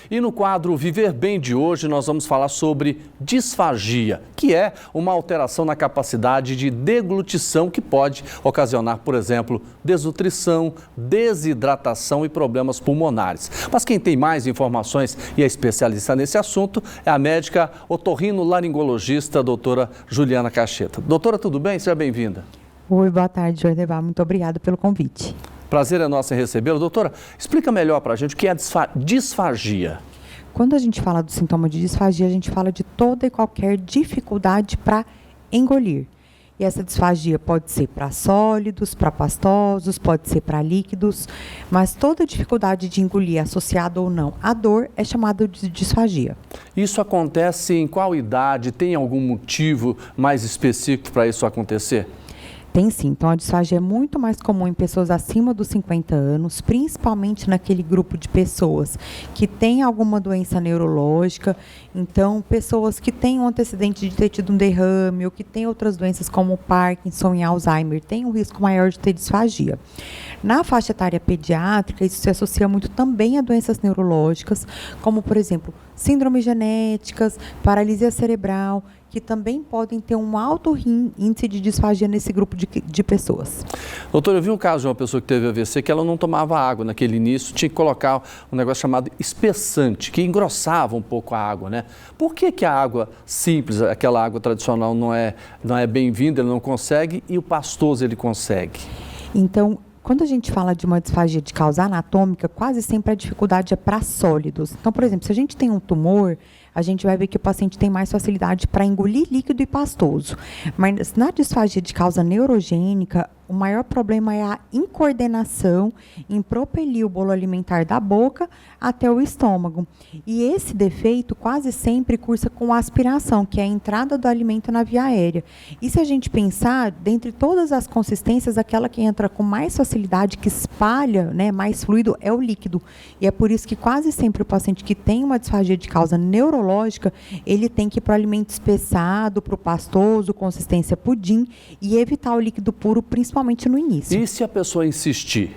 E no quadro Viver Bem de hoje, nós vamos falar sobre disfagia, que é uma alteração na capacidade de deglutição que pode ocasionar, por exemplo, desnutrição, desidratação e problemas pulmonares. Mas quem tem mais informações e é especialista nesse assunto é a médica otorrinolaringologista, doutora Juliana Cacheta. Doutora, tudo bem? Seja bem-vinda. Oi, boa tarde, Jordevar. Muito obrigada pelo convite. Prazer é nosso em recebê-lo. Doutora, explica melhor para a gente o que é disfagia. Quando a gente fala do sintoma de disfagia, a gente fala de toda e qualquer dificuldade para engolir. E essa disfagia pode ser para sólidos, para pastosos, pode ser para líquidos, mas toda dificuldade de engolir, associada ou não à dor, é chamada de disfagia. Isso acontece em qual idade? Tem algum motivo mais específico para isso acontecer? Tem sim, então a disfagia é muito mais comum em pessoas acima dos 50 anos, principalmente naquele grupo de pessoas que têm alguma doença neurológica, então pessoas que têm um antecedente de ter tido um derrame ou que têm outras doenças como Parkinson e Alzheimer, têm um risco maior de ter disfagia. Na faixa etária pediátrica, isso se associa muito também a doenças neurológicas, como por exemplo, síndromes genéticas, paralisia cerebral, que também podem ter um alto índice de disfagia nesse grupo de pessoas. Doutor, eu vi um caso de uma pessoa que teve AVC que ela não tomava água naquele início, tinha que colocar um negócio chamado espessante, que engrossava um pouco a água, né? Por que a água simples, aquela água tradicional não é bem-vinda, ele não consegue, e o pastoso ele consegue? Então, quando a gente fala de uma disfagia de causa anatômica, quase sempre a dificuldade é para sólidos. Então, por exemplo, se a gente tem um tumor, a gente vai ver que o paciente tem mais facilidade para engolir líquido e pastoso. Mas na disfagia de causa neurogênica, o maior problema é a incoordenação em propelir o bolo alimentar da boca até o estômago. E esse defeito quase sempre cursa com aspiração, que é a entrada do alimento na via aérea. E se a gente pensar, dentre todas as consistências, aquela que entra com mais facilidade, que espalha, né, mais fluido, é o líquido. E é por isso que quase sempre o paciente que tem uma disfagia de causa neurológica, ele tem que ir para o alimento espessado, para o pastoso, consistência pudim, e evitar o líquido puro, principalmente no início. E se a pessoa insistir?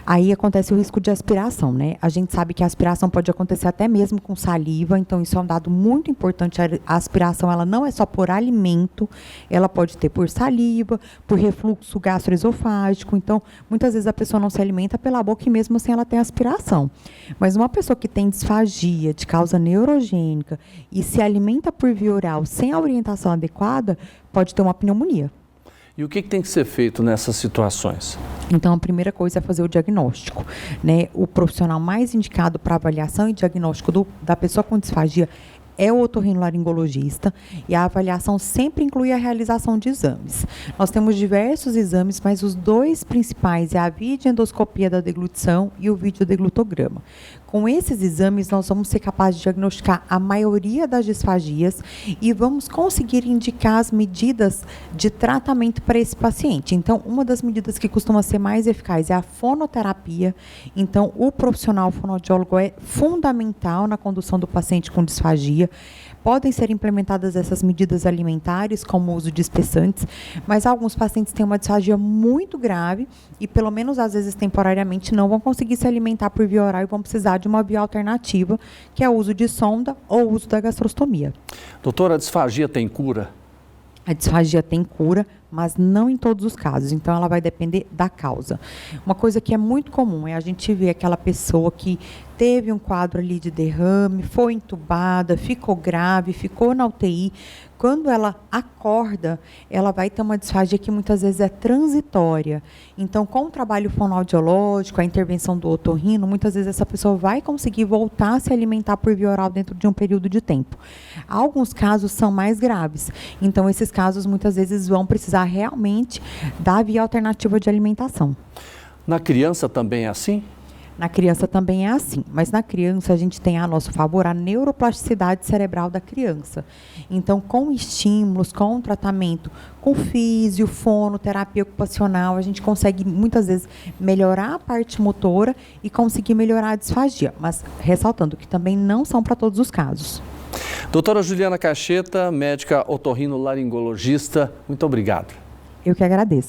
Aí acontece o risco de aspiração, né? A gente sabe que a aspiração pode acontecer até mesmo com saliva, então isso é um dado muito importante. A aspiração, ela não é só por alimento, ela pode ter por saliva, por refluxo gastroesofágico. Então, muitas vezes a pessoa não se alimenta pela boca e mesmo assim ela tem aspiração. Mas uma pessoa que tem disfagia de causa neurogênica e se alimenta por via oral sem a orientação adequada, pode ter uma pneumonia. E o que tem que ser feito nessas situações? Então, a primeira coisa é fazer o diagnóstico, né? O profissional mais indicado para avaliação e diagnóstico da pessoa com disfagia é o otorrinolaringologista, e a avaliação sempre inclui a realização de exames. Nós temos diversos exames, mas os dois principais é a videoendoscopia da deglutição e o videodeglutograma. Com esses exames, nós vamos ser capazes de diagnosticar a maioria das disfagias e vamos conseguir indicar as medidas de tratamento para esse paciente. Então, uma das medidas que costuma ser mais eficaz é a fonoterapia. Então, o profissional fonoaudiólogo é fundamental na condução do paciente com disfagia. Podem ser implementadas essas medidas alimentares, como o uso de espessantes, mas alguns pacientes têm uma disfagia muito grave e, pelo menos às vezes temporariamente, não vão conseguir se alimentar por via oral e vão precisar de uma via alternativa, que é o uso de sonda ou o uso da gastrostomia. Doutora, a disfagia tem cura? A disfagia tem cura, mas não em todos os casos, então ela vai depender da causa. Uma coisa que é muito comum é a gente ver aquela pessoa que teve um quadro ali de derrame, foi entubada, ficou grave, ficou na UTI. Quando ela acorda, ela vai ter uma disfagia que muitas vezes é transitória. Então, com o trabalho fonoaudiológico, a intervenção do otorrino, muitas vezes essa pessoa vai conseguir voltar a se alimentar por via oral dentro de um período de tempo. Alguns casos são mais graves. Então, esses casos muitas vezes vão precisar realmente da via alternativa de alimentação. Na criança também é assim? Na criança também é assim, mas na criança a gente tem a nosso favor a neuroplasticidade cerebral da criança. Então, com estímulos, com tratamento, com físio, fono, terapia ocupacional, a gente consegue muitas vezes melhorar a parte motora e conseguir melhorar a disfagia, mas ressaltando que também não são para todos os casos. Doutora Juliana Cacheta, médica otorrinolaringologista, muito obrigado. Eu que agradeço.